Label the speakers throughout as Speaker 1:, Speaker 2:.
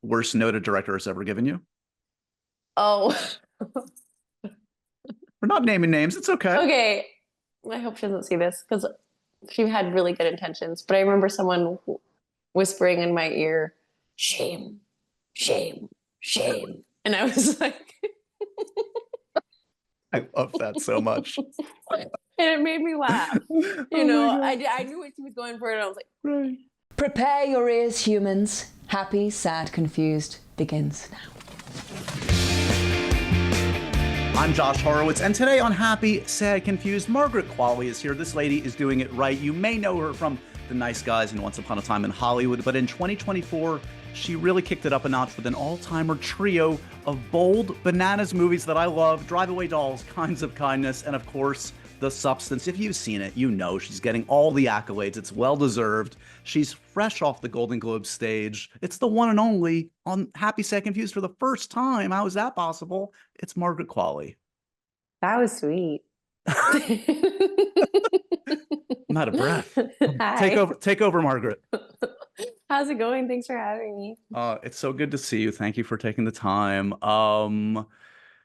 Speaker 1: worst note a director has ever given you?
Speaker 2: Oh,
Speaker 1: We're not naming names. It's okay.
Speaker 2: okay. I hope she doesn't see this because she had really good intentions. But I remember someone whispering in my ear, shame, shame, shame. And I was like,
Speaker 1: I love that so much.
Speaker 2: and it made me laugh.
Speaker 1: Oh my God.
Speaker 2: I knew what she was going for, and I was like,
Speaker 1: Right.
Speaker 3: Prepare your ears, humans. Happy, Sad, Confused begins now.
Speaker 1: I'm Josh Horowitz, and today on Happy, Sad, Confused, Margaret Qualley is here. This lady is doing it right. You may know her from The Nice Guys and Once Upon a Time in Hollywood, but in 2024, she really kicked it up a notch with an all-timer trio of bold, bananas movies that I love, Drive Away Dolls, Kinds of Kindness, and of course, The Substance. If you've seen it, you know she's getting all the accolades. It's well-deserved. She's fresh off the Golden Globe stage. It's the one and only on Happy, Sad, Confused for the first time. How is that possible? It's Margaret Qualley.
Speaker 2: that was sweet.
Speaker 1: I'm out of breath.
Speaker 2: Hi.
Speaker 1: Take over, Margaret.
Speaker 2: How's it going? Thanks for having me.
Speaker 1: It's so good to see you. Thank you for taking the time.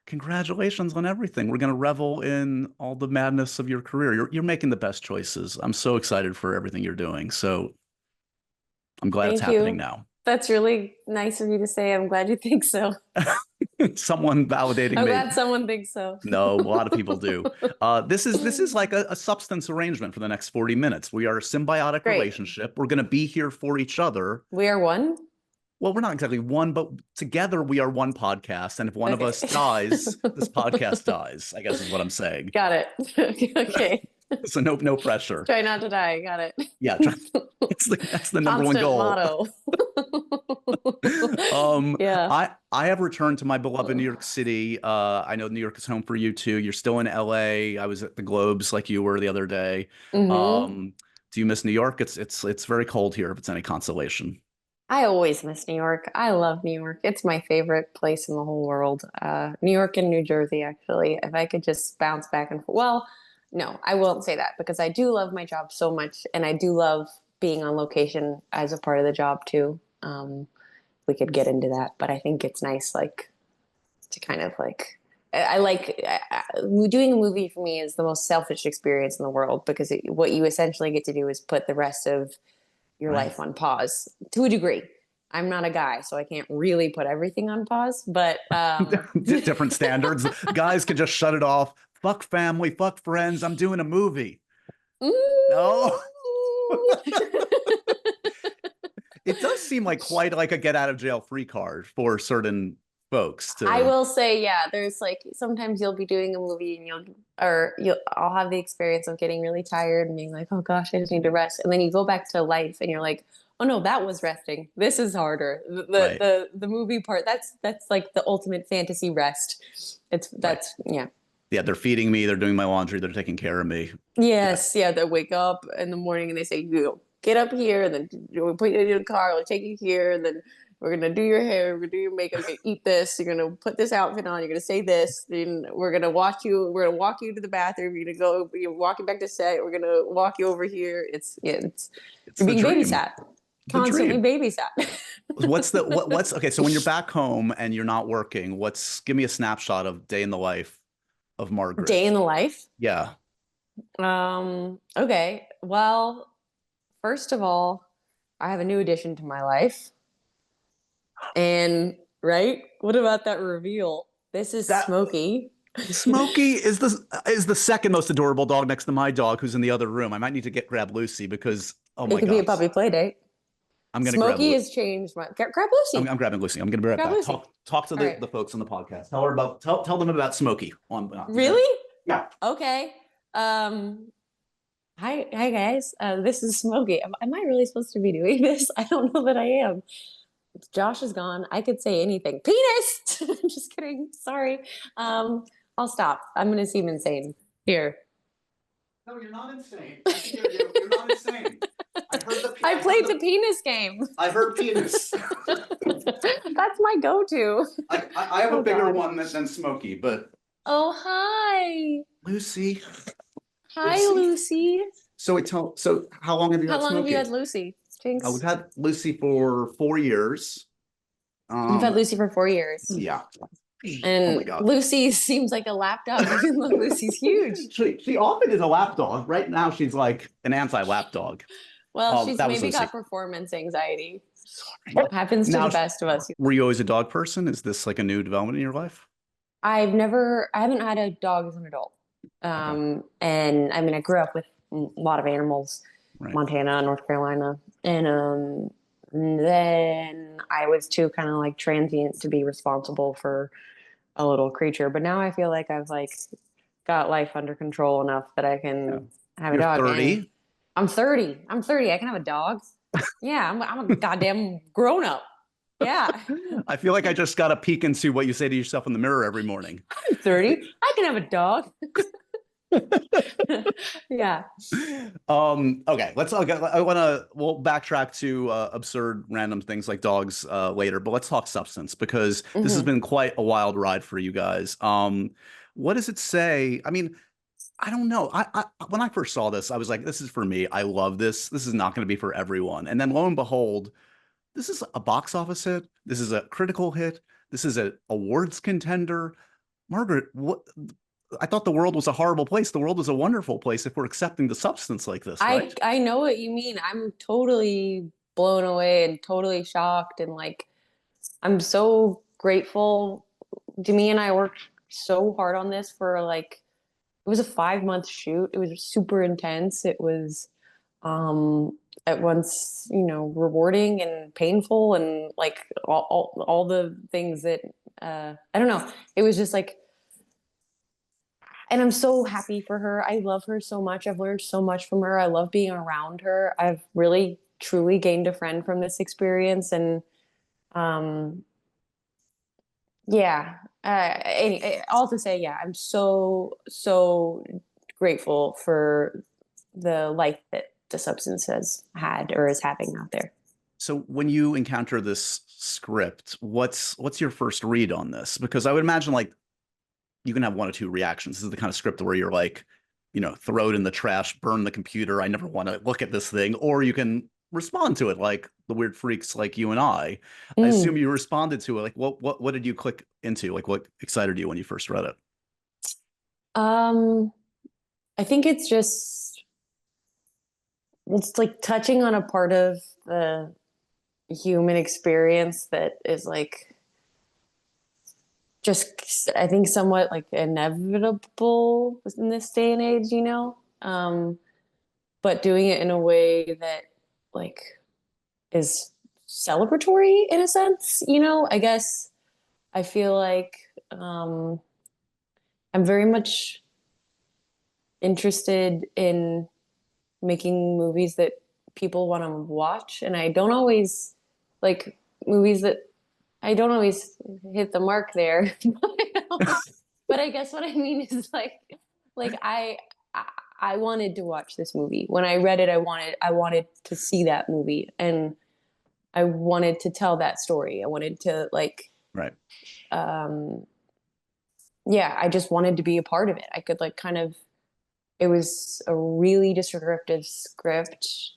Speaker 1: Congratulations on everything. We're going to revel in all the madness of your career. You're making the best choices. I'm so excited for everything you're doing. So I'm glad it's happening now.
Speaker 2: That's really nice of you to say. I'm glad you think so.
Speaker 1: Someone validating
Speaker 2: I'm
Speaker 1: me.
Speaker 2: glad someone thinks so.
Speaker 1: No, a lot of people do. This is like a substance arrangement for the next 40 minutes. We are a symbiotic relationship. We're going to be here for each other.
Speaker 2: We are one?
Speaker 1: Well, we're not exactly one, but together we are one podcast. And if one of us dies, this podcast dies, I guess is what I'm saying.
Speaker 2: Got it. Okay.
Speaker 1: So no pressure.
Speaker 2: Try not to die. Got it.
Speaker 1: Yeah, that's the number one goal.
Speaker 2: Motto.
Speaker 1: Yeah. I have returned to my beloved New York City. I know New York is home for you too. You're still in LA. I was at the Globes like you were the other day.
Speaker 2: Mm-hmm.
Speaker 1: Do you miss New York? It's very cold here, if it's any consolation.
Speaker 2: I always miss New York. I love New York. It's my favorite place in the whole world. New York and New Jersey, actually. If I could just bounce back and forth. Well, no, I won't say that because I do love my job so much, and I do love being on location as a part of the job too. We could get into that, but I think it's nice, like, to kind of like. Doing a movie for me is the most selfish experience in the world because what you essentially get to do is put the rest of your life on pause to a degree. I'm not a guy, so I can't really put everything on pause, but
Speaker 1: different standards. Guys can just shut it off. Fuck family, fuck friends. I'm doing a movie. No. It does seem like quite like a get out of jail free card for certain folks.
Speaker 2: I will say, yeah, there's like sometimes you'll be doing a movie and I'll have the experience of getting really tired and being like, oh gosh, I just need to rest. And then you go back to life and you're like, oh no, that was resting. This is harder. The movie part, that's like the ultimate fantasy rest. Yeah.
Speaker 1: Yeah, they're feeding me, they're doing my laundry, they're taking care of me.
Speaker 2: Yes, yeah, they wake up in the morning and they say, get up here, and then we'll put you in the car, we'll take you here, and then we're gonna do your hair, we're gonna do your makeup, you're gonna eat this, you're gonna put this outfit on, you're gonna say this, then we're gonna walk you to the bathroom, you're walking back to set, we're gonna walk you over here. It's you're being babysat. Constantly babysat.
Speaker 1: What's okay, so when you're back home and you're not working, give me a snapshot of day in the life of Margaret.
Speaker 2: Day in the life?
Speaker 1: Yeah.
Speaker 2: Okay. Well, first of all, I have a new addition to my life. And what about that reveal? This is Smokey.
Speaker 1: Smokey is the second most adorable dog next to my dog, who's in the other room. I might need to grab Lucy because
Speaker 2: it could be a puppy play date.
Speaker 1: I'm gonna
Speaker 2: Smokey has changed my grab Lucy.
Speaker 1: I'm grabbing Lucy. I'm gonna be right back. Talk to the folks on the podcast. Tell them about Smokey.
Speaker 2: Really?
Speaker 1: Yeah.
Speaker 2: Okay. Hi guys. This is Smokey. Am I really supposed to be doing this? I don't know that I am. Josh is gone. I could say anything. Penis. I'm just kidding. Sorry. I'll stop. I'm gonna seem insane here.
Speaker 1: No, you're not insane. You're not insane.
Speaker 2: I played the penis game.
Speaker 1: I heard penis.
Speaker 2: That's my go-to.
Speaker 1: I have a bigger one than Smokey, but.
Speaker 2: Oh, hi.
Speaker 1: Lucy.
Speaker 2: Hi, Lucy.
Speaker 1: So how long have you had Smokey?
Speaker 2: How long have you had Lucy? Jinx.
Speaker 1: We've had Lucy for 4 years.
Speaker 2: I've had Lucy for 4 years.
Speaker 1: Yeah. Oh my
Speaker 2: And
Speaker 1: God.
Speaker 2: Lucy seems like a lap dog, even though Lucy's huge.
Speaker 1: She often is a lap dog. Right now, she's like an anti-lap dog.
Speaker 2: Well, she's
Speaker 1: That was
Speaker 2: maybe
Speaker 1: Lucy.
Speaker 2: got performance anxiety.
Speaker 1: Sorry.
Speaker 2: Happens to
Speaker 1: Now,
Speaker 2: the best of us.
Speaker 1: were you always a dog person? Is this like a new development in your life?
Speaker 2: I haven't had a dog as an adult.
Speaker 1: Okay.
Speaker 2: And I mean, I grew up with a lot of animals,
Speaker 1: Right.
Speaker 2: Montana, North Carolina. And then I was too kind of like transient to be responsible for a little creature. But now I feel like I've like got life under control enough that I
Speaker 1: Yeah.
Speaker 2: can have a
Speaker 1: You're
Speaker 2: dog.
Speaker 1: 30.
Speaker 2: And I'm 30. I'm 30. I can have a dog. Yeah, I'm a goddamn grown up. Yeah.
Speaker 1: I feel like I just got a peek into what you say to yourself in the mirror every morning.
Speaker 2: I'm 30. I can have a dog. Yeah.
Speaker 1: Okay, we'll backtrack to absurd random things like dogs later, but let's talk substance because this has been quite a wild ride for you guys. What does it say? I mean, I don't know. I when I first saw this, I was like, this is for me. I love this. This is not going to be for everyone. And then lo and behold, this is a box office hit. This is a critical hit. This is a awards contender. Margaret, what? I thought the world was a horrible place. The world is a wonderful place if we're accepting the substance like this, right?
Speaker 2: I know what you mean. I'm totally blown away and totally shocked and like I'm so grateful. Demi and I worked so hard on this for like it was a 5 month shoot. It was super intense. It was at once, rewarding and painful and like all the things that I don't know. It was just like and I'm so happy for her. I love her so much. I've learned so much from her. I love being around her. I've really truly gained a friend from this experience and um yeah all to say yeah I'm so grateful for the life that the substance has had or is having out there.
Speaker 1: So when you encounter this script, what's your first read on this? Because I would imagine like you can have one or two reactions. This is the kind of script where you're like, throw it in the trash, burn the computer. I never want to look at this thing. Or you can respond to it like the weird freaks like you and I. I assume you responded to it. Like what did you click into? Like what excited you when you first read it?
Speaker 2: I think it's like touching on a part of the human experience that is like just I think somewhat like inevitable in this day and age, but doing it in a way that like is celebratory in a sense, I guess I feel like I'm very much interested in making movies that people want to watch, and I don't always like movies that I don't always hit the mark there. But I guess what I mean is like I wanted to watch this movie. When I read it, I wanted to see that movie and I wanted to tell that story. I wanted to
Speaker 1: Right.
Speaker 2: Yeah, I just wanted to be a part of it. I could like kind of it was a really descriptive script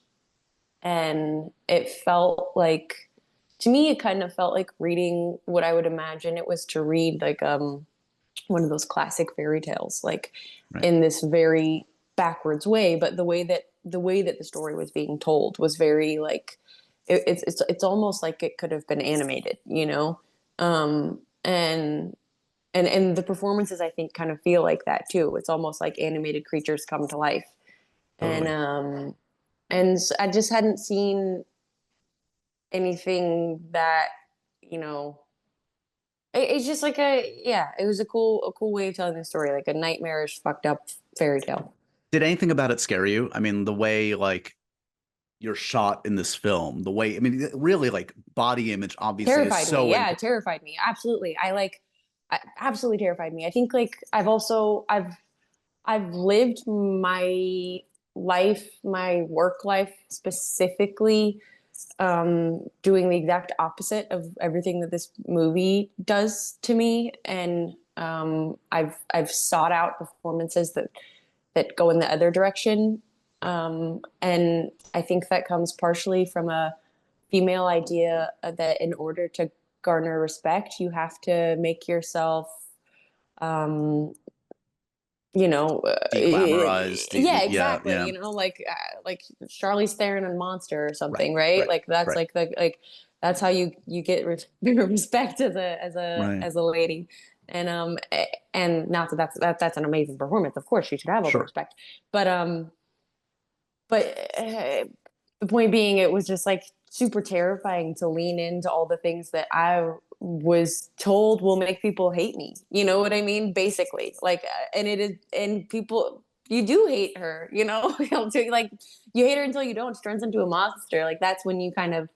Speaker 2: and it felt like to me it kind of felt like reading what I would imagine it was to read like one of those classic fairy tales like
Speaker 1: Right.
Speaker 2: in this very backwards way, but the way that the story was being told was very like it's almost like it could have been animated, and the performances I think kind of feel like that too. It's almost like animated creatures come to life.
Speaker 1: Totally.
Speaker 2: And I just hadn't seen anything that, it's just like it was a cool way of telling the story, like a nightmarish fucked up fairy tale.
Speaker 1: Did anything about it scare you? I mean, the way like you're shot in this film, the way, I mean, really like body image obviously
Speaker 2: Terrified
Speaker 1: is so
Speaker 2: me. Yeah, it terrified me. Absolutely. Absolutely terrified me. I think like I've lived my life, my work life specifically, doing the exact opposite of everything that this movie does to me. And I've sought out performances that go in the other direction. And I think that comes partially from a female idea that in order to garner respect, you have to make yourself,
Speaker 1: Deglamorized.
Speaker 2: yeah,
Speaker 1: Yeah,
Speaker 2: exactly.
Speaker 1: yeah.
Speaker 2: Like Charlize Theron in Monster or something,
Speaker 1: Right,
Speaker 2: right?
Speaker 1: right,
Speaker 2: Like that's
Speaker 1: right,
Speaker 2: that's how you get respect as
Speaker 1: right.
Speaker 2: a lady. And not that that's an amazing performance. Of course, she should have all the
Speaker 1: Sure.
Speaker 2: respect. But the point being, it was just like super terrifying to lean into all the things that I was told will make people hate me. You know what I mean? Basically, and it is, and people, you do hate her. Like you hate her until you don't. She turns into a monster. Like that's when you kind of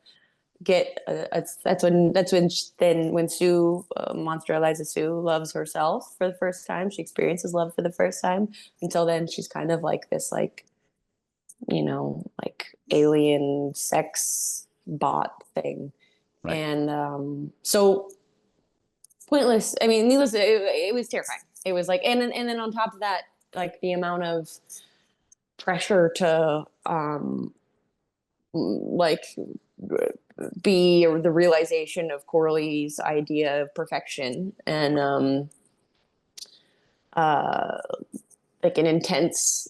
Speaker 2: get. Then when Sue, monster Eliza Sue, loves herself for the first time. She experiences love for the first time. Until then, she's kind of like this, like alien sex bot thing.
Speaker 1: Right.
Speaker 2: And so pointless. I mean, needless, it was terrifying. It was like, and then on top of that, like the amount of pressure to, like be the realization of Corley's idea of perfection and, like an intense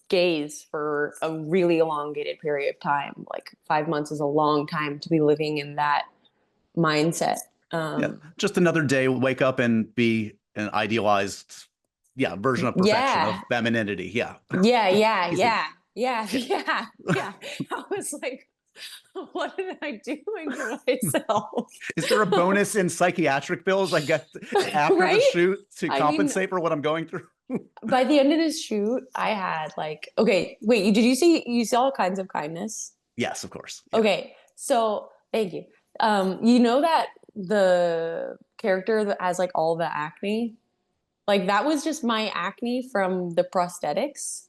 Speaker 2: gaze for a really elongated period of time. Like 5 months is a long time to be living in that mindset.
Speaker 1: Yeah. Just another day, wake up and be an idealized, version of perfection,
Speaker 2: Yeah.
Speaker 1: of femininity. Yeah.
Speaker 2: Yeah. Yeah.
Speaker 1: Easy.
Speaker 2: Yeah. Yeah. Yeah. I was like, what am I doing to myself?
Speaker 1: Is there a bonus in psychiatric bills I get after the
Speaker 2: Right?
Speaker 1: shoot to
Speaker 2: I mean,
Speaker 1: compensate for what I'm going through?
Speaker 2: by the end of this shoot, I had like, okay, wait, did you see All Kinds of Kindness?
Speaker 1: Yes, of course. Yeah.
Speaker 2: Okay, so thank you. You know that the character that has like all the acne, like that was just my acne from the prosthetics.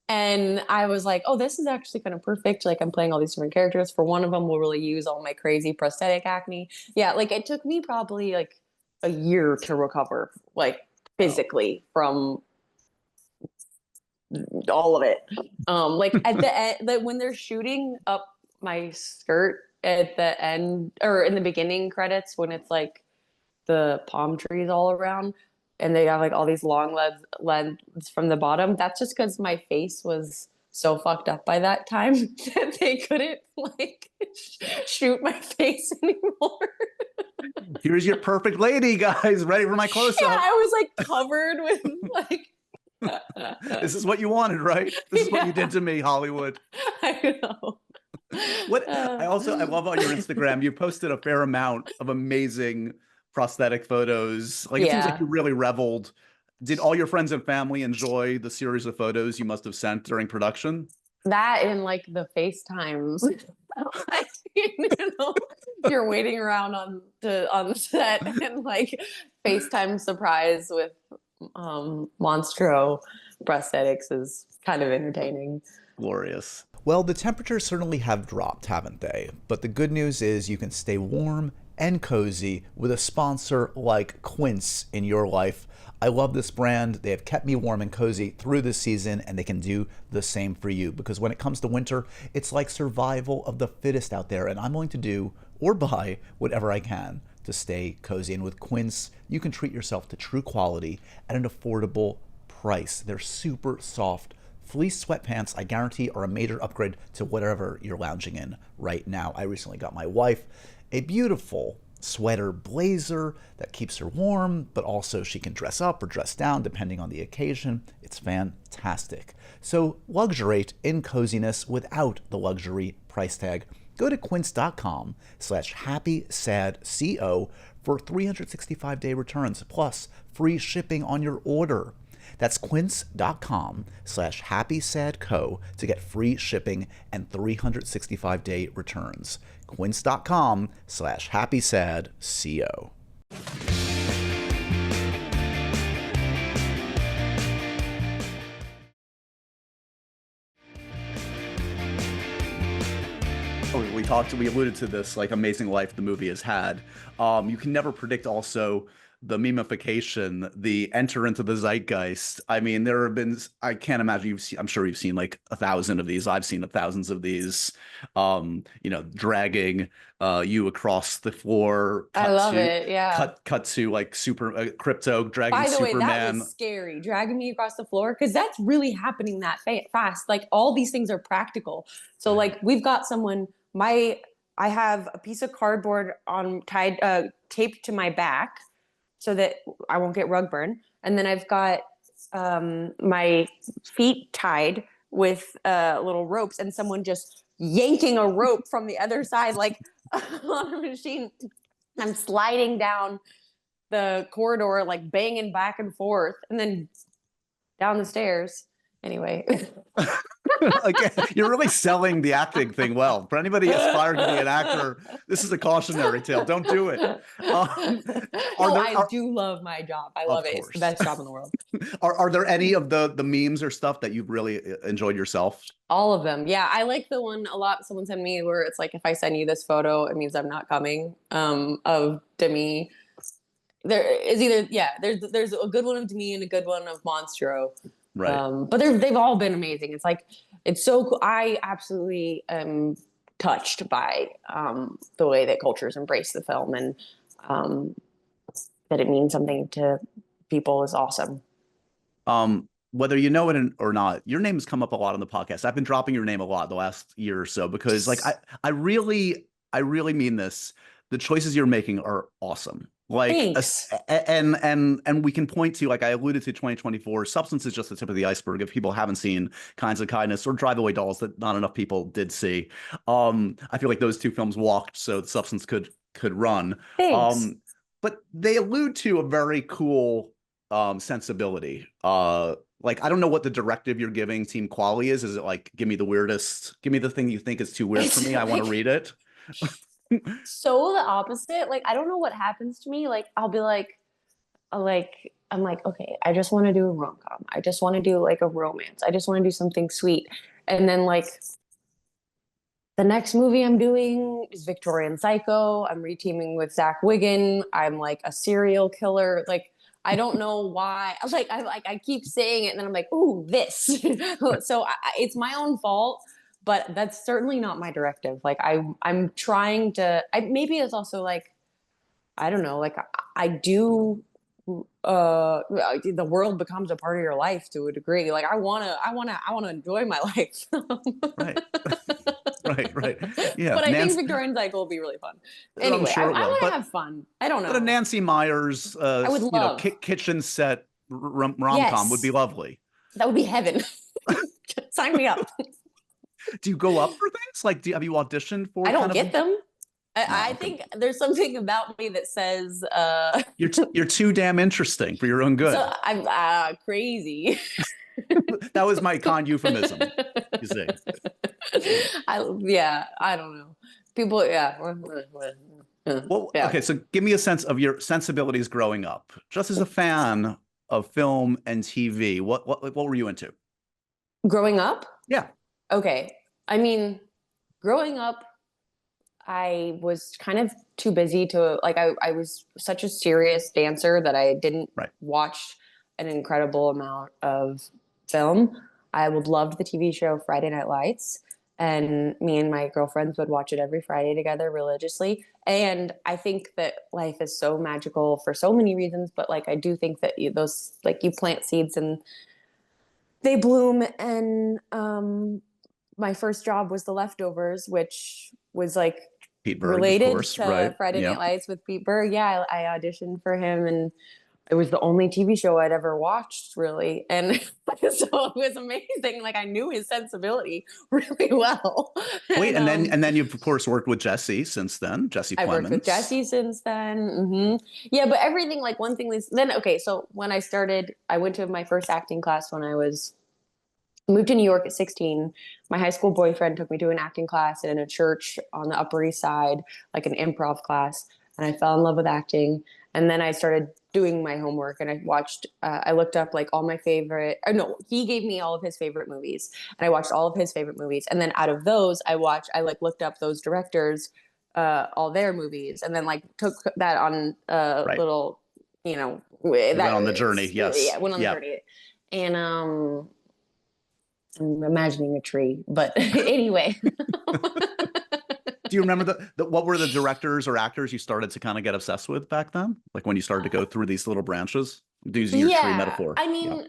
Speaker 2: And I was like, oh, this is actually kind of perfect. Like I'm playing all these different characters. For one of them, we'll really use all my crazy prosthetic acne. Yeah, like it took me probably like a year to recover, like physically from all of it. Like at the end, when they're shooting up my skirt at the end or in the beginning credits, when it's like the palm trees all around and they have like all these long legs from the bottom, that's just because my face was so fucked up by that time that they couldn't like shoot my face anymore.
Speaker 1: Here's your perfect lady, guys. Ready for my close-up.
Speaker 2: Yeah, I was like covered with like
Speaker 1: this is what you wanted, right? This is what you did to me, Hollywood.
Speaker 2: I know.
Speaker 1: I love on your Instagram, you posted a fair amount of amazing prosthetic photos. Like it seems like you really reveled. Did all your friends and family enjoy the series of photos you must have sent during production?
Speaker 2: That and like the FaceTimes. Like, you're waiting around on the set and like FaceTime surprise with Monstro prosthetics is kind of entertaining.
Speaker 1: Glorious.
Speaker 4: Well, the temperatures certainly have dropped, haven't they? But the good news is you can stay warm and cozy with a sponsor like Quince in your life. I love this brand. They have kept me warm and cozy through this season, and they can do the same for you. Because when it comes to winter, it's like survival of the fittest out there, and I'm willing to do or buy whatever I can to stay cozy. And with Quince, you can treat yourself to true quality at an affordable price. They're super soft fleece sweatpants, I guarantee, are a major upgrade to whatever you're lounging in right now. I recently got my wife a beautiful sweater blazer that keeps her warm, but also she can dress up or dress down depending on the occasion. It's fantastic. So luxuriate in coziness without the luxury price tag. Go to quince.com/happysadco for 365-day returns plus free shipping on your order. That's quince.com/happysadco to get free shipping and 365-day returns. Quince.com/happysadco.
Speaker 1: We alluded to this like amazing life the movie has had. You can never predict also the memification, the enter into the zeitgeist. I mean, there have been, I can't imagine I'm sure you've seen like 1,000 of these. I've seen thousands of these, dragging you across the floor,
Speaker 2: I love it. Yeah.
Speaker 1: cut to like crypto dragging
Speaker 2: By the way, that
Speaker 1: Superman.
Speaker 2: was scary, dragging me across the floor, because that's really happening that fast. Like all these things are practical. So like we've got someone, I have a piece of cardboard taped to my back so that I won't get rug burn. And then I've got my feet tied with little ropes, and someone just yanking a rope from the other side, like on a machine. I'm sliding down the corridor, like banging back and forth, and then down the stairs. Anyway.
Speaker 1: Again, you're really selling the acting thing well. For anybody aspiring to be an actor, this is a cautionary tale. Don't do it.
Speaker 2: I do love my job. I love it. It's the best job in the world.
Speaker 1: Are there any of the memes or stuff that you've really enjoyed yourself?
Speaker 2: All of them. Yeah. I like the one a lot someone sent me where it's like, if I send you this photo, it means I'm not coming, of Demi. There is there's a good one of Demi and a good one of Monstro.
Speaker 1: Right.
Speaker 2: But they've all been amazing. It's like, it's so cool. I absolutely am touched by the way that cultures embrace the film, and that it means something to people is awesome.
Speaker 1: Whether you know it or not, your name has come up a lot on the podcast. I've been dropping your name a lot the last year or so because like I really mean this. The choices you're making are awesome. Like,
Speaker 2: thanks.
Speaker 1: And we can point to, like I alluded to, 2024. Substance is just the tip of the iceberg. If people haven't seen Kinds of Kindness or Drive Away Dolls, that not enough people did see. I feel like those two films walked so Substance could run.
Speaker 2: Thanks.
Speaker 1: But they allude to a very cool sensibility. Like, I don't know what the directive you're giving Team Qualley is. Is it like, give me the thing you think is too weird for me, I want to read it?
Speaker 2: So the opposite. Like, I don't know what happens to me. Like, I'll be like I'm like, okay, I just want to do a rom-com. I just want to do like a romance. I just want to do something sweet. And then like the next movie I'm doing is Victorian Psycho. I'm reteaming with Zach Wiggin. I'm like a serial killer. Like, I don't know why. I keep saying it, and then I'm like, ooh, this. So it's my own fault. But that's certainly not my directive. Like I'm trying to, maybe it's also like, I don't know, like I do, the world becomes a part of your life to a degree. Like I want to enjoy my life.
Speaker 1: Right. Right. Yeah.
Speaker 2: But I think Victorian Cycle will be really fun. Anyway,
Speaker 1: sure
Speaker 2: I want to have fun. I don't know.
Speaker 1: But a Nancy Myers,
Speaker 2: I would love.
Speaker 1: kitchen set rom-com would be lovely.
Speaker 2: That would be heaven. Sign me up.
Speaker 1: Do you go up for things? Like, have you auditioned for?
Speaker 2: I don't get them. I think there's something about me that says
Speaker 1: you're too damn interesting for your own good.
Speaker 2: So I'm crazy.
Speaker 1: That was my kind euphemism. You see.
Speaker 2: I don't know. People,
Speaker 1: Well, okay. So, give me a sense of your sensibilities growing up, just as a fan of film and TV. What were you into?
Speaker 2: Growing up?
Speaker 1: Yeah.
Speaker 2: Okay. I mean, growing up, I was kind of too busy to like, I was such a serious dancer that I didn't watch an incredible amount of film. I would love the TV show Friday Night Lights, and me and my girlfriends would watch it every Friday together religiously. And I think that life is so magical for so many reasons, but like, I do think that you plant seeds and they bloom. And, my first job was The Leftovers, which was like
Speaker 1: Pete Berg,
Speaker 2: related
Speaker 1: of course,
Speaker 2: to Friday Night Lights with Pete Berg. Yeah, I auditioned for him, and it was the only TV show I'd ever watched, really. And so it was amazing. Like I knew his sensibility really well.
Speaker 1: Wait, and then you've of course worked with Jesse since then. Jesse Plemons.
Speaker 2: I've worked with Jesse since then. Mm-hmm. Yeah, but everything, like one thing was then okay. So when I started, I went to my first acting class when I moved to New York at 16. My high school boyfriend took me to an acting class in a church on the Upper East Side, like an improv class. And I fell in love with acting. And then I started doing my homework, and I looked up like all my he gave me all of his favorite movies, and I watched all of his favorite movies. And then out of those, I looked up those directors, all their movies, and then like took that on little,
Speaker 1: went on the journey. Yes.
Speaker 2: Yeah, went on the journey. And I'm imagining a tree, but anyway.
Speaker 1: Do you remember what were the directors or actors you started to kind of get obsessed with back then? Like when you started to go through these little branches? Using your tree metaphor.
Speaker 2: I mean,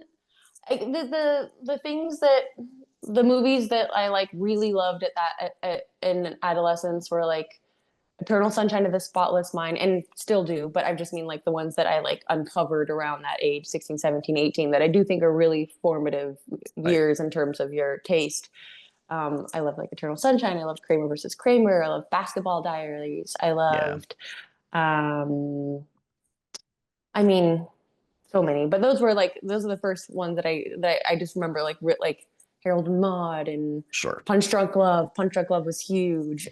Speaker 2: the things that the movies that I like really loved in adolescence were like Eternal Sunshine of the Spotless Mind, and still do, but I just mean like the ones that I like uncovered around that age, 16, 17, 18, that I do think are really formative years in terms of your taste. I love like Eternal Sunshine. I loved Kramer versus Kramer. I loved Basketball Diaries. I loved, I mean, so many, but those are the first ones that I just remember like Harold and Maude and Punch Drunk Love. Punch Drunk Love was huge.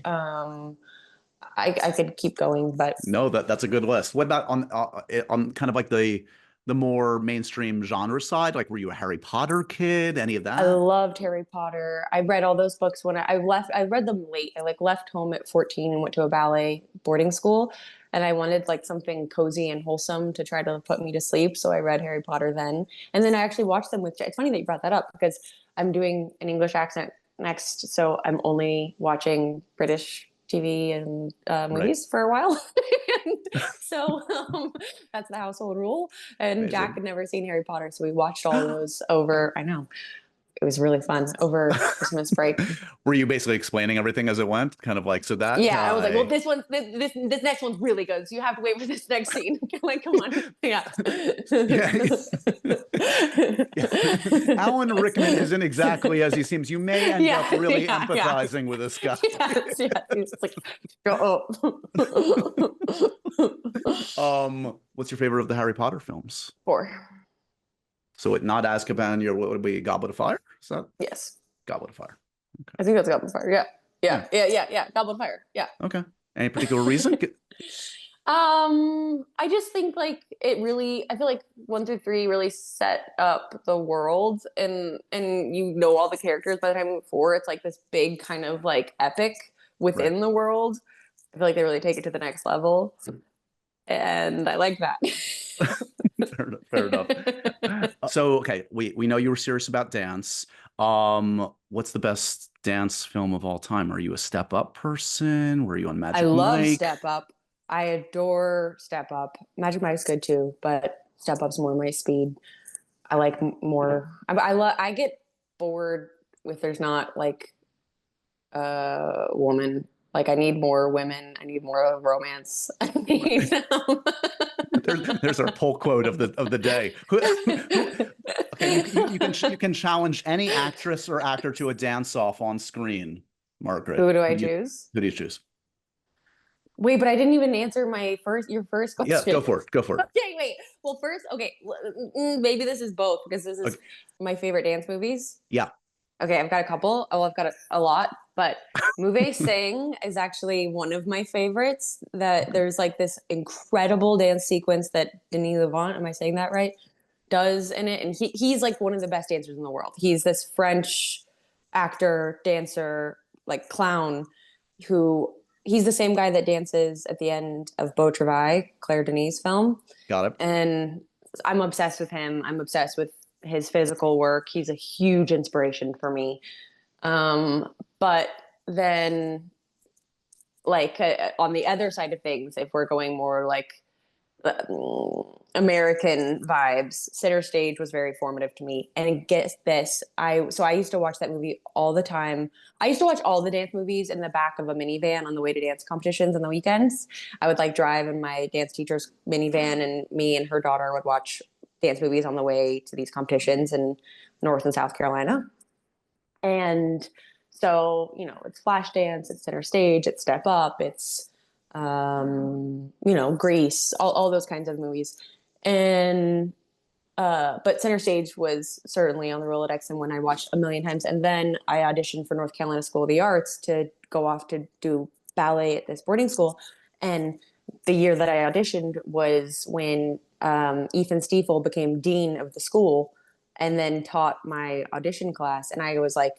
Speaker 2: I could keep going, but
Speaker 1: no, that's a good list. What about on kind of like the more mainstream genre side? Like, were you a Harry Potter kid? Any of that?
Speaker 2: I loved Harry Potter. I read all those books when I left. I read them late. I like left home at 14 and went to a ballet boarding school, and I wanted like something cozy and wholesome to try to put me to sleep. So I read Harry Potter then, and then I actually watched them with. It's funny that you brought that up because I'm doing an English accent next, so I'm only watching British TV and movies for a while. So that's the household rule. And amazing. Jack had never seen Harry Potter, so we watched all those over. I know. It was really fun over Christmas break.
Speaker 1: Were you basically explaining everything as it went? Kind of like, so that
Speaker 2: I was like, well, this next one's really good, so you have to wait for this next scene. Like, come on.
Speaker 1: Alan Rickman isn't exactly as he seems. You may end up really empathizing with this guy.
Speaker 2: He's like, go
Speaker 1: up. What's your favorite of the Harry Potter films?
Speaker 2: 4.
Speaker 1: So not Azkaban, what would be Goblet of Fire? Is that?
Speaker 2: Yes.
Speaker 1: Goblet of Fire. Okay.
Speaker 2: I think that's Goblet of Fire. Yeah. Goblet of Fire. Yeah.
Speaker 1: Okay. Any particular reason?
Speaker 2: I just think like I feel like 1 through 3 really set up the world and all the characters by the time 4, it's like this big kind of like epic within the world. I feel like they really take it to the next level. And I like that.
Speaker 1: Fair enough. So, okay, we know you were serious about dance. What's the best dance film of all time? Are you a Step Up person? Were you on Magic Mike?
Speaker 2: I love Step Up. I adore Step Up. Magic Mike's good too, but Step Up's more my speed. I like more. I get bored if there's not like a woman. Like I need more women. I need more of romance. I need
Speaker 1: there's our poll quote of the day. Okay, you can challenge any actress or actor to a dance off on screen, Margaret.
Speaker 2: Who do I choose?
Speaker 1: Who do you choose?
Speaker 2: Wait, but I didn't even answer your first question.
Speaker 1: Yeah, go for it.
Speaker 2: Okay, wait. Well, first, okay, maybe this is both because this is my favorite dance movies.
Speaker 1: Yeah.
Speaker 2: Okay, I've got a couple. Oh, I've got a lot, but Move Sing is actually one of my favorites. That there's like this incredible dance sequence that Denis Lavant, am I saying that right, does in it, and he's like one of the best dancers in the world. He's this French actor, dancer, like clown, he's the same guy that dances at the end of Beau Travail, Claire Denis' film.
Speaker 1: Got it.
Speaker 2: And I'm obsessed with him. I'm obsessed with his physical work. He's a huge inspiration for me. But then like on the other side of things, if we're going more like American vibes, Center Stage was very formative to me. And get this, I used to watch that movie all the time. I used to watch all the dance movies in the back of a minivan on the way to dance competitions on the weekends. I would like drive in my dance teacher's minivan, and me and her daughter would watch dance movies on the way to these competitions in North and South Carolina. And so, it's Flashdance, it's Center Stage, it's Step Up, it's, Grease, all those kinds of movies. And, but Center Stage was certainly on the Rolodex and one I watched a million times. And then I auditioned for North Carolina School of the Arts to go off to do ballet at this boarding school. And the year that I auditioned was when Ethan Stiefel became dean of the school and then taught my audition class. And I was like,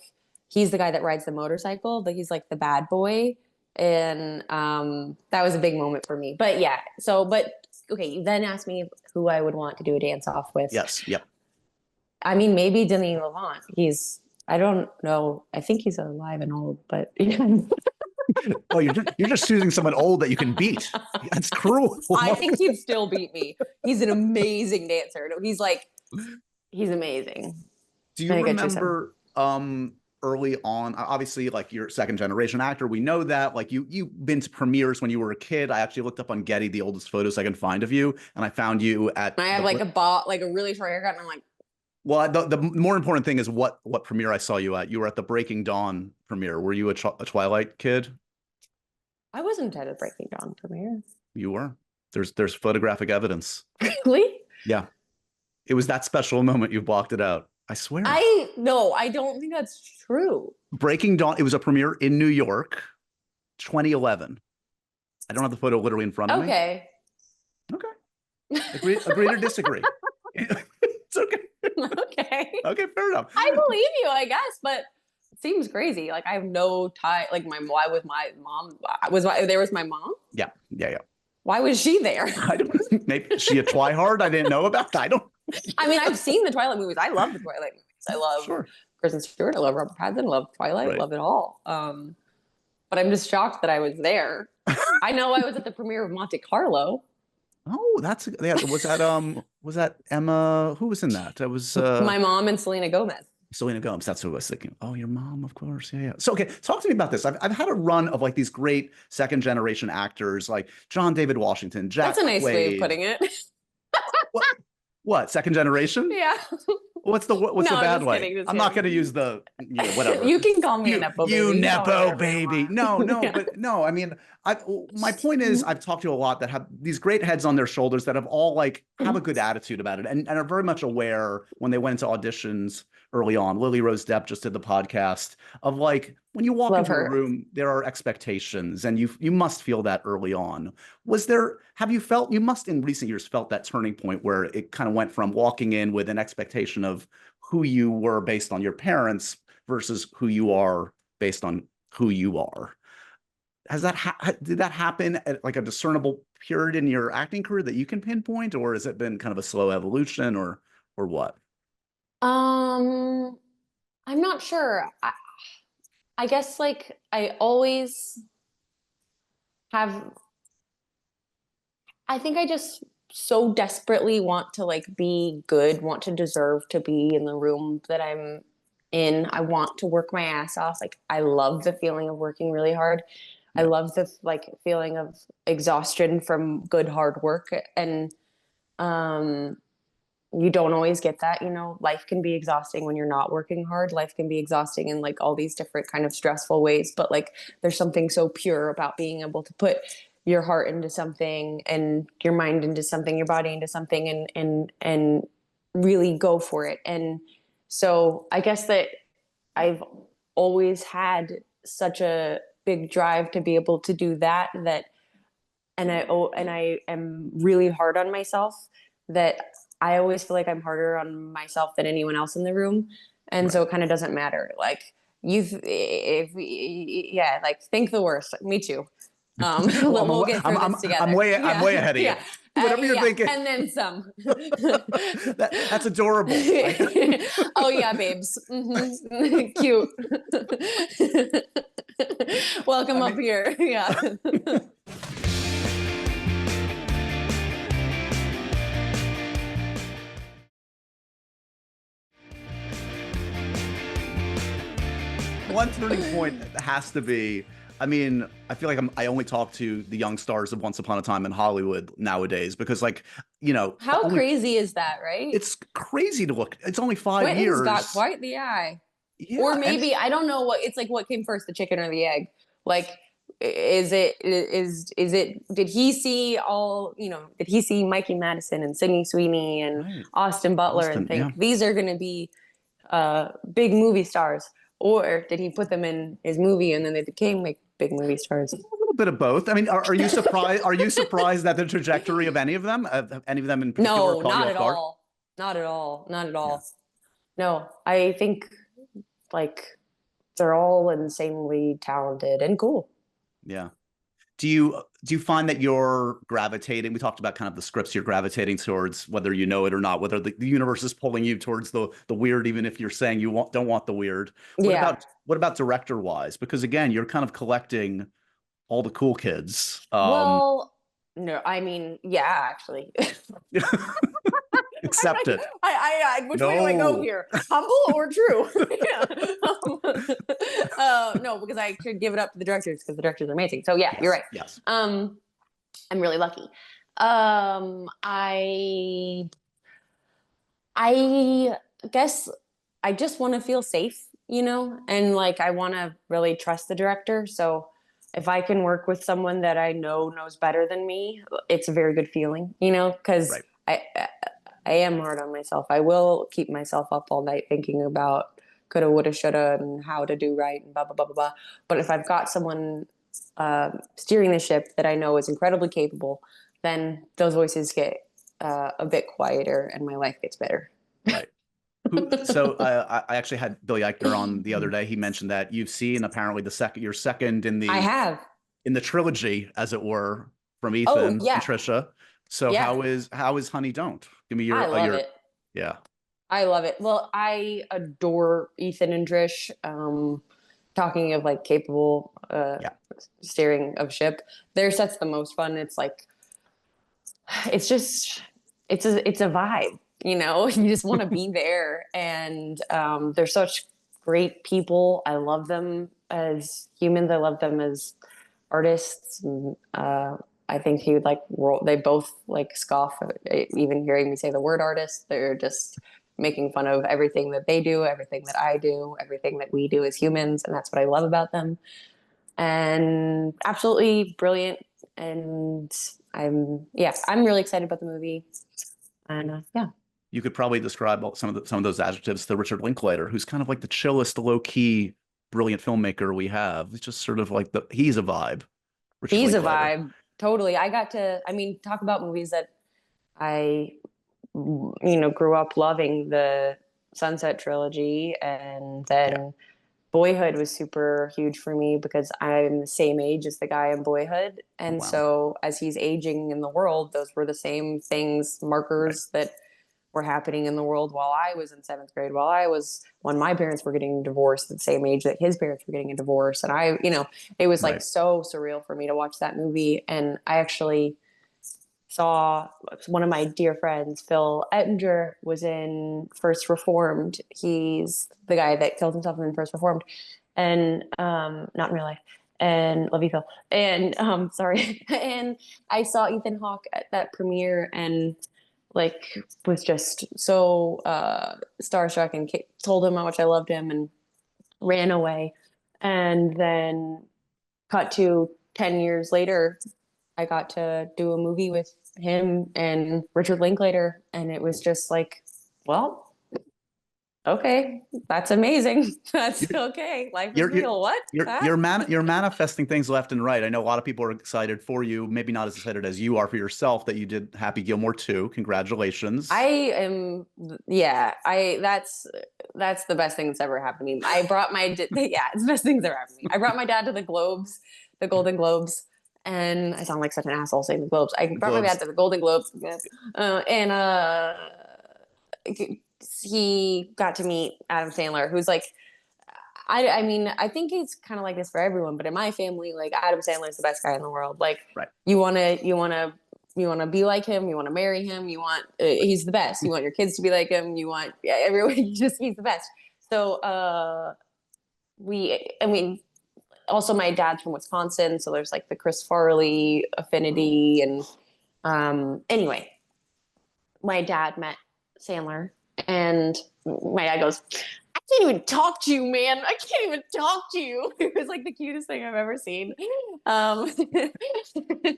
Speaker 2: he's the guy that rides the motorcycle, but he's like the bad boy. And that was a big moment for me. But yeah, but okay, you then asked me who I would want to do a dance off with.
Speaker 1: Yes. Yep.
Speaker 2: I mean, maybe Denis Lavant. I don't know. I think he's alive and old, but
Speaker 1: Oh, you're just choosing someone old that you can beat. That's cruel.
Speaker 2: I think he'd still beat me. He's an amazing dancer. No, he's amazing.
Speaker 1: Do you remember early on, obviously like you're a second generation actor, we know that, like you've been to premieres when you were a kid. I actually looked up on Getty the oldest photos I can find of you, and I found you at
Speaker 2: I have like a really short haircut, and I'm like,
Speaker 1: well, the more important thing is what premiere I saw you at. You were at the Breaking Dawn premiere. Were you a Twilight kid?
Speaker 2: I wasn't at a Breaking Dawn premiere.
Speaker 1: You were. There's photographic evidence.
Speaker 2: Really?
Speaker 1: Yeah. It was that special moment you blocked it out. I swear.
Speaker 2: No, I don't think that's true.
Speaker 1: Breaking Dawn, it was a premiere in New York, 2011. I don't have the photo literally in front of me.
Speaker 2: Okay.
Speaker 1: Agree or disagree? It's okay.
Speaker 2: Okay.
Speaker 1: Okay, fair enough.
Speaker 2: I believe you, I guess, but it seems crazy. Like I have no tie. Like why was my mom? There was my mom?
Speaker 1: Yeah.
Speaker 2: Why was she there?
Speaker 1: I don't. Maybe is she a Twihard I didn't know about. I don't.
Speaker 2: I mean, I've seen the Twilight movies. I love the Twilight movies. I love Kristen Stewart. I love Robert Pattinson. I love Twilight. I love it all. But I'm just shocked that I was there. I know I was at the premiere of Monte Carlo.
Speaker 1: Oh, was that Emma? Who was in that? That was
Speaker 2: my mom and Selena Gomez.
Speaker 1: Selena Gomez. That's who I was thinking. Oh, your mom, of course. Yeah. So, okay, talk to me about this. I've had a run of like these great second generation actors, like John David Washington, Jack.
Speaker 2: That's a nice way of putting it.
Speaker 1: What? Second generation?
Speaker 2: Yeah.
Speaker 1: What's the bad way?
Speaker 2: Kidding,
Speaker 1: I'm not going to use the whatever.
Speaker 2: You can call me a nepo baby.
Speaker 1: You nepo baby. No, yeah. But no. I mean, my point is, I've talked to a lot that have these great heads on their shoulders that have all like have a good attitude about it and are very much aware when they went into auditions early on. Lily Rose Depp just did the podcast of like when you walk into a room, there are expectations, and you must feel that early on. You must in recent years felt that turning point where it kind of went from walking in with an expectation of who you were based on your parents versus who you are based on who you are. Did that happen at like a discernible period in your acting career that you can pinpoint, or has it been kind of a slow evolution, or what?
Speaker 2: I'm not sure. I guess like I always have. I think I just so desperately want to like be good, want to deserve to be in the room that I'm in. I want to work my ass off. Like I love the feeling of working really hard. I love the like feeling of exhaustion from good hard work, and you don't always get that. Life can be exhausting when you're not working hard. Life can be exhausting in like all these different kind of stressful ways, but like there's something so pure about being able to put your heart into something and your mind into something, your body into something, and really go for it. And so I guess that I've always had such a big drive to be able to do that, and I am really hard on myself, that I always feel like I'm harder on myself than anyone else in the room. And so it kind of doesn't matter. Like think the worst. Me too. We'll get through this together.
Speaker 1: I'm way ahead of you. Whatever you're thinking.
Speaker 2: And then some.
Speaker 1: That's adorable.
Speaker 2: Oh yeah, babes. Mm-hmm. Cute. Welcome up here. Yeah.
Speaker 1: One turning point has to be, I mean, I feel like I only talk to the young stars of Once Upon a Time in Hollywood nowadays because, like,
Speaker 2: how crazy is that, right?
Speaker 1: It's crazy to look. It's only 5 years.
Speaker 2: Quentin's got quite the eye.
Speaker 1: Yeah,
Speaker 2: or maybe I don't know what came first, the chicken or the egg? Like, is it? Did he see Did he see Mikey Madison and Sydney Sweeney and Austin Butler and think these are going to be big movie stars? Or did he put them in his movie and then they became like big movie stars?
Speaker 1: A little bit of both. I mean, are you surprised? Are you surprised at the trajectory of any of them? Any of them in particular?
Speaker 2: No, not at all. Not at all. Not at all. Yeah. No, I think like they're all insanely talented and cool.
Speaker 1: Yeah. Do you find that you're gravitating? We talked about kind of the scripts you're gravitating towards, whether you know it or not, whether the universe is pulling you towards the weird, even if you're saying don't want the weird.
Speaker 2: Yeah.
Speaker 1: What about director wise? Because again, you're kind of collecting all the cool kids.
Speaker 2: Well, no, I mean, yeah, actually.
Speaker 1: Accept it.
Speaker 2: Which way do I go
Speaker 1: No.
Speaker 2: here? Humble or true? Yeah. No, because I could give it up to the directors because the directors are amazing. So yeah, you're right.
Speaker 1: Yes.
Speaker 2: I'm really lucky. I guess I just want to feel safe, and like I want to really trust the director. So if I can work with someone that I know knows better than me, it's a very good feeling, because
Speaker 1: Right.
Speaker 2: I am hard on myself. I will keep myself up all night thinking about coulda, woulda, shoulda, and how to do right, and blah blah blah blah blah. But if I've got someone steering the ship that I know is incredibly capable, then those voices get a bit quieter, and my life gets better.
Speaker 1: Right. So I actually had Billy Eichner on the other day. He mentioned that you've seen apparently you're second in
Speaker 2: I have.
Speaker 1: the trilogy, as it were, from
Speaker 2: Oh,
Speaker 1: Ethan
Speaker 2: yeah.
Speaker 1: and Trisha. So
Speaker 2: Yeah.
Speaker 1: how is Honey Don't? Give me your
Speaker 2: I love it.
Speaker 1: Yeah.
Speaker 2: I love it. Well, I adore Ethan and Trish. Talking of like capable steering of ship, their set's the most fun. It's like it's a vibe, you just want to be there. And they're such great people. I love them as humans. I love them as artists. And, I think he would they both like scoff at even hearing me say the word artist. They're just making fun of everything that they do, everything that I do, everything that we do as humans. And that's what I love about them. And absolutely brilliant. And I'm really excited about the movie. And
Speaker 1: You could probably describe some of those adjectives to Richard Linklater, who's kind of like the chillest, low key, brilliant filmmaker we have. It's just sort of like he's a vibe. Richard
Speaker 2: he's
Speaker 1: Linklater.
Speaker 2: a vibe. Totally. Talk about movies that I, grew up loving. The Sunset trilogy, and then Boyhood was super huge for me because I'm the same age as the guy in Boyhood. And so as he's aging in the world, those were the same things, markers that were happening in the world while I was in 7th grade, when my parents were getting divorced at the same age that his parents were getting a divorce. And it was like so surreal for me to watch that movie. And I actually saw one of my dear friends, Phil Ettinger, was in First Reformed. He's the guy that killed himself in First Reformed, and not in real life. And love you, Phil. And sorry. And I saw Ethan Hawke at that premiere, and was just so starstruck, and told him how much I loved him, and ran away. And then cut to 10 years later, I got to do a movie with him and Richard Linklater, and it was just like, well, okay, that's amazing. That's okay. Life is real. What?
Speaker 1: You're manifesting things left and right. I know a lot of people are excited for you, maybe not as excited as you are for yourself that you did Happy Gilmore 2. Congratulations.
Speaker 2: I am. Yeah. That's the best thing that's ever happened to me. I brought it's the best thing that's ever happened to me. I brought my dad to the Golden Globes. And I sound like such an asshole saying the Globes. I brought my dad to the Golden Globes, and he got to meet Adam Sandler, who's like, I think it's kind of like this for everyone, but in my family, like Adam Sandler is the best guy in the world. Like, you want to be like him, you want to marry him, he's the best. You want your kids to be like him. You want everyone. He's the best. So also my dad's from Wisconsin, so there's like the Chris Farley affinity. And anyway, my dad met Sandler, and my dad goes, I can't even talk to you, man. I can't even talk to you. It was like the cutest thing I've ever seen.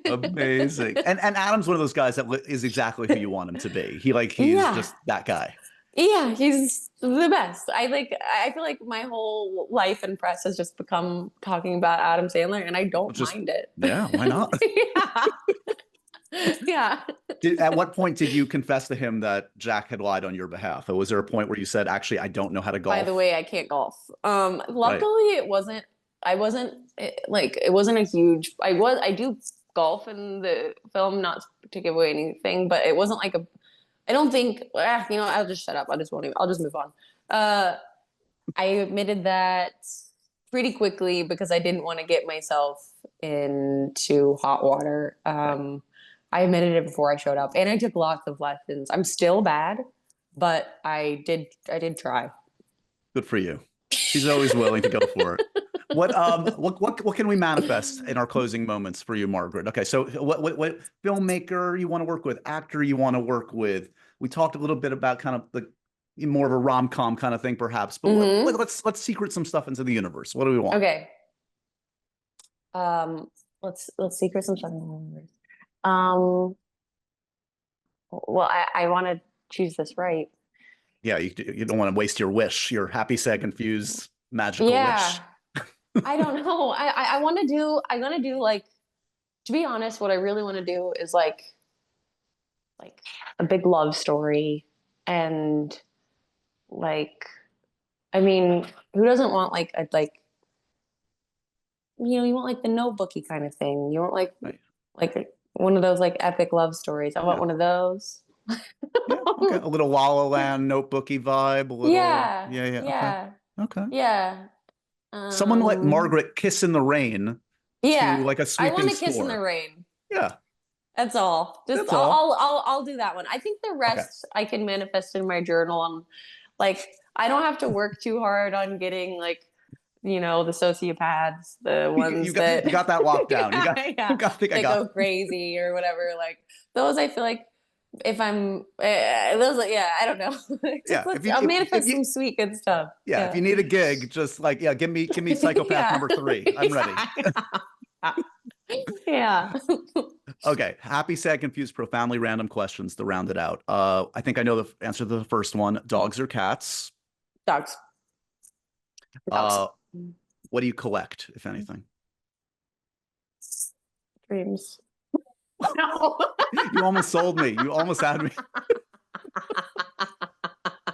Speaker 1: Amazing. And Adam's one of those guys that is exactly who you want him to be. He's just that guy.
Speaker 2: Yeah, he's the best. I feel like my whole life and press has just become talking about Adam Sandler, and I don't mind it.
Speaker 1: Yeah, why not?
Speaker 2: Yeah.
Speaker 1: At what point did you confess to him that Jack had lied on your behalf? Or was there a point where you said, actually, I don't know how to golf?
Speaker 2: By the way, I can't golf. Luckily, it wasn't I wasn't like it wasn't a huge. I do golf in the film, not to give away anything, but it wasn't like a. I don't think. I'll just shut up. I just won't even. I'll just move on. I admitted that pretty quickly because I didn't want to get myself into hot water. I admitted it before I showed up, and I took lots of lessons. I'm still bad, but I did try.
Speaker 1: Good for you. She's always willing to go for it. What can we manifest in our closing moments for you, Margaret? Okay, so what filmmaker you want to work with, actor you want to work with? We talked a little bit about kind of the more of a rom-com kind of thing, perhaps. But let's secret some stuff into the universe. What do we want?
Speaker 2: Okay. Let's secret some stuff into the universe. Well, I want to choose this right.
Speaker 1: Yeah, you don't want to waste your wish, your happy, sad, confused, magical wish.
Speaker 2: I don't know. I want to do like, to be honest, what I really want to do is like a big love story, and like, I mean, who doesn't want like you want like the Notebooky kind of thing. You want like one of those like epic love stories. I want one of those.
Speaker 1: Yeah, okay. A little La La Land, Notebooky vibe. A little,
Speaker 2: yeah.
Speaker 1: Okay.
Speaker 2: Yeah.
Speaker 1: Someone like Margaret kiss in the rain.
Speaker 2: Yeah.
Speaker 1: To like a sweeping
Speaker 2: I want to
Speaker 1: score.
Speaker 2: kiss in the rain.
Speaker 1: Yeah.
Speaker 2: That's all.
Speaker 1: That's all.
Speaker 2: I'll do that one. I think the rest I can manifest in my journal. And like, I don't have to work too hard on getting like, the sociopaths, the ones
Speaker 1: you got that locked down.
Speaker 2: They go crazy or whatever. Like those, I feel like if I'm those, I don't know. I'll manifest some sweet good stuff.
Speaker 1: Yeah, if you need a gig, just like give me psychopath number 3. I'm ready.
Speaker 2: Yeah.
Speaker 1: Okay. Happy, sad, confused, profoundly random questions to round it out. I think I know the answer to the first one. Dogs or cats?
Speaker 2: Dogs.
Speaker 1: What do you collect, if anything?
Speaker 2: Dreams. No.
Speaker 1: You almost sold me. You almost had me.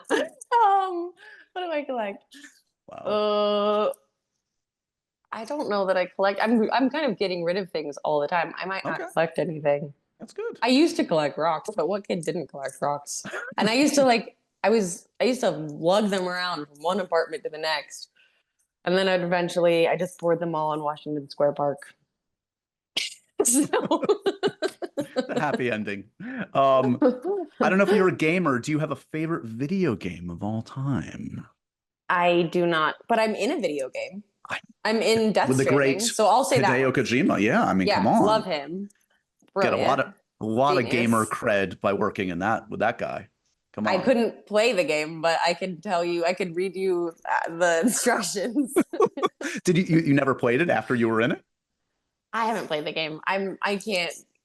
Speaker 2: What do I collect?
Speaker 1: Wow.
Speaker 2: I don't know that I collect. I'm kind of getting rid of things all the time. I might not collect anything.
Speaker 1: That's good.
Speaker 2: I used to collect rocks, but what kid didn't collect rocks? And I used to I used to lug them around from one apartment to the next. And then I just poured them all in Washington Square Park.
Speaker 1: A happy ending. I don't know if you're a gamer. Do you have a favorite video game of all time?
Speaker 2: I do not, but I'm in a video game. I'm in Death Stranding, great so I'll say
Speaker 1: Hideo Kojima. Yeah, I mean, come on,
Speaker 2: love him. Brilliant.
Speaker 1: Get a lot of gamer cred by working with that guy. Come on.
Speaker 2: I couldn't play the game, but I could tell you, I could read you the instructions.
Speaker 1: Did you never played it after you were in it?
Speaker 2: I haven't played the game. I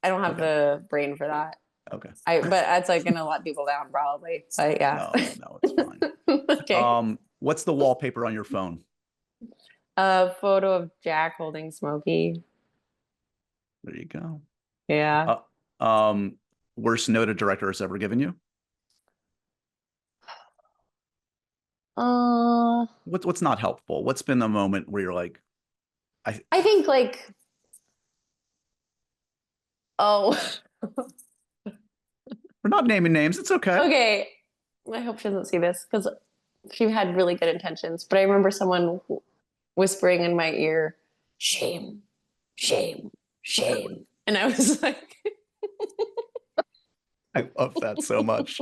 Speaker 2: don't have the brain for that.
Speaker 1: Okay.
Speaker 2: But that's like gonna let people down probably. So yeah.
Speaker 1: No, it's fine.
Speaker 2: Okay.
Speaker 1: What's the wallpaper on your phone?
Speaker 2: A photo of Jack holding Smokey.
Speaker 1: There you go.
Speaker 2: Yeah.
Speaker 1: Worst note a director has ever given you? What's not helpful? What's been the moment where you're like,
Speaker 2: I think like,
Speaker 1: we're not naming names. It's okay.
Speaker 2: Okay. I hope she doesn't see this because she had really good intentions. But I remember someone whispering in my ear, shame, shame, shame. And I was like,
Speaker 1: I love that so much.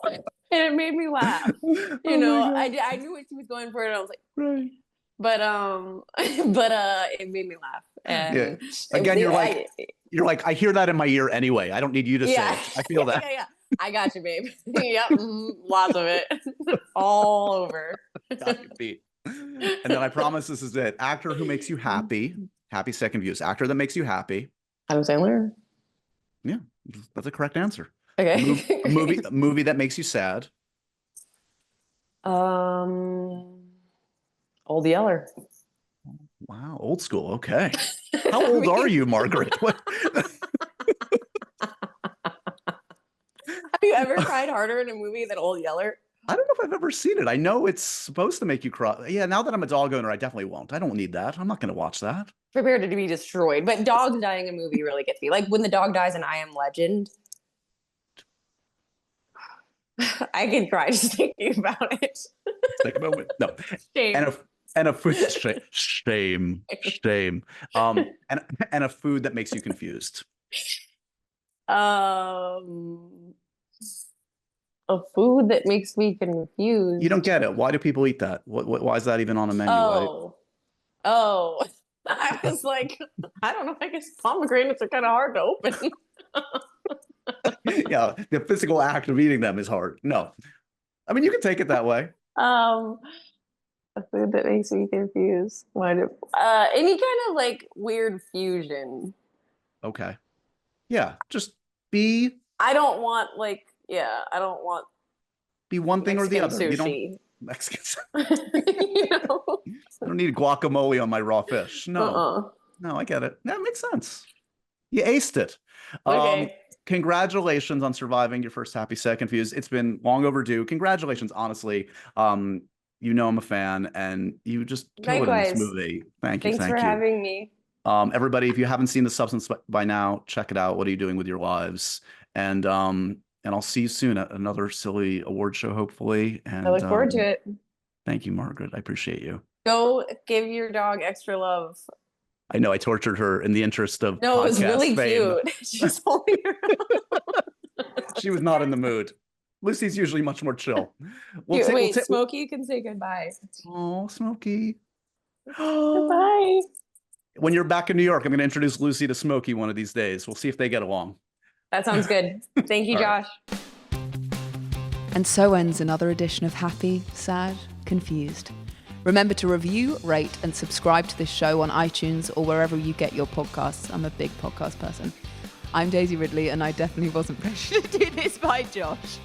Speaker 2: And it made me laugh. I knew what she was going for, and I was like, right. But it made me laugh. And
Speaker 1: again, you're like, I hear that in my ear anyway. I don't need you to say it. I feel that.
Speaker 2: Yeah. I got you, babe. Yep, lots of it, all over.
Speaker 1: Got you beat. And then I promise this is it. Actor who makes you happy. Happy, second views. Actor that makes you happy.
Speaker 2: Adam Sandler.
Speaker 1: Yeah, that's a correct answer.
Speaker 2: Okay.
Speaker 1: A movie that makes you sad.
Speaker 2: Old Yeller.
Speaker 1: Wow, old school. Okay. How old are you, Margaret?
Speaker 2: Have you ever cried harder in a movie than Old Yeller?
Speaker 1: I don't know if I've ever seen it. I know it's supposed to make you cry. Yeah, now that I'm a dog owner, I definitely won't. I don't need that. I'm not going to watch that.
Speaker 2: Prepare to be destroyed. But dogs dying in a movie really gets me. Like when the dog dies in I Am Legend, I can cry just thinking about it.
Speaker 1: Take a moment. No.
Speaker 2: Shame.
Speaker 1: And a food shame. And a food that makes you confused.
Speaker 2: A food that makes me confused.
Speaker 1: You don't get it. Why do people eat that? Why is that even on a menu?
Speaker 2: Oh. I was like, I don't know. I guess pomegranates are kind of hard to open.
Speaker 1: Yeah, the physical act of eating them is hard. No, I mean you can take it that way.
Speaker 2: A food that makes me confused. Any kind of like weird fusion.
Speaker 1: Okay. Yeah, just be.
Speaker 2: I don't want
Speaker 1: Be one thing
Speaker 2: Mexican
Speaker 1: or the other.
Speaker 2: sushi.
Speaker 1: You don't Mexican.
Speaker 2: You know?
Speaker 1: I don't need guacamole on my raw fish. No, no, I get it. That makes sense. You aced it.
Speaker 2: Okay.
Speaker 1: Congratulations on surviving your first Happy Sad Confused. It's been long overdue. Congratulations, honestly. You know I'm a fan, and you just killed it in this movie. Thank you.
Speaker 2: Thanks for having me.
Speaker 1: Everybody, if you haven't seen The Substance by now, check it out. What are you doing with your lives? And I'll see you soon at another silly award show, hopefully. And
Speaker 2: I look forward to it.
Speaker 1: Thank you, Margaret. I appreciate you.
Speaker 2: Go give your dog extra love.
Speaker 1: I know I tortured her in the interest of
Speaker 2: No, it was really
Speaker 1: fame.
Speaker 2: cute. She's holding her up.
Speaker 1: She was not in the mood. Lucy's usually much more chill.
Speaker 2: Wait, Smokey, you can say goodbye.
Speaker 1: Oh, Smokey.
Speaker 2: Goodbye.
Speaker 1: When you're back in New York, I'm going to introduce Lucy to Smokey one of these days. We'll see if they get along.
Speaker 2: That sounds good. Thank you, Josh.
Speaker 3: And so ends another edition of Happy, Sad, Confused. Remember to review, rate, and subscribe to this show on iTunes or wherever you get your podcasts. I'm a big podcast person. I'm Daisy Ridley, and I definitely wasn't pressured to do this by Josh.